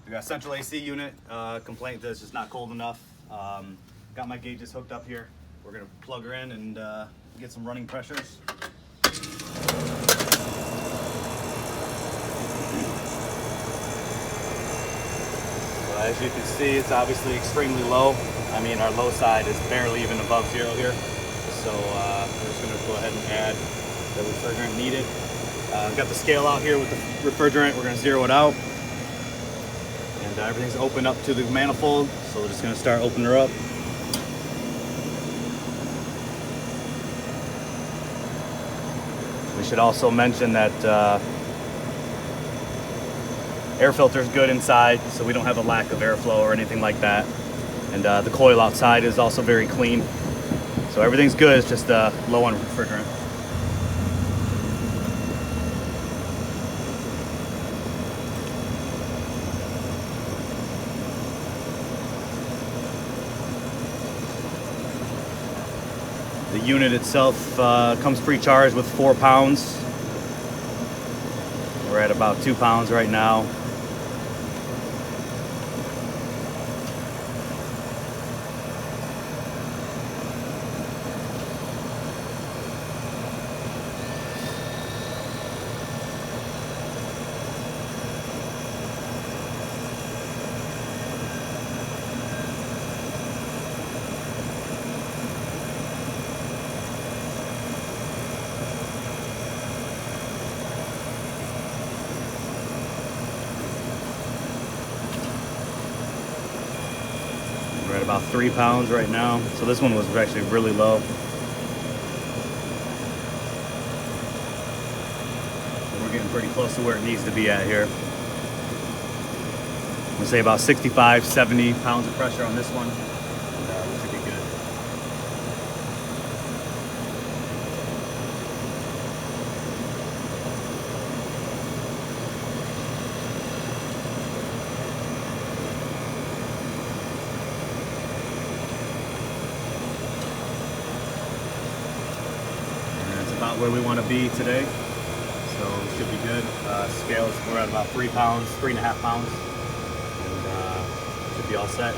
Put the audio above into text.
We got central AC unit, complaint that it's just not cold enough. Got my gauges hooked up here. We're gonna plug her in and get some running pressures. So as you can see, it's obviously extremely low. I mean, our low side is barely even above zero here. So we're just gonna go ahead and add the refrigerant needed. Got the scale out here with the refrigerant. We're gonna zero it out. And everything's open up to the manifold. So we're just gonna start opening her up. We should also mention that air filter is good inside, so we don't have a lack of airflow or anything like that. And the coil outside is also very clean. So everything's good, it's just low on refrigerant. The unit itself comes pre-charged with 4 pounds. We're at about 2 pounds right now. We're at about 3 pounds right now. So this one was actually really low. We're getting pretty close to where it needs to be at here. I'm gonna say about 65, 70 pounds of pressure on this one. And, we should be good. About where we want to be today, so it should be good. Scales, we're at about 3 pounds, 3.5 pounds, and should be all set.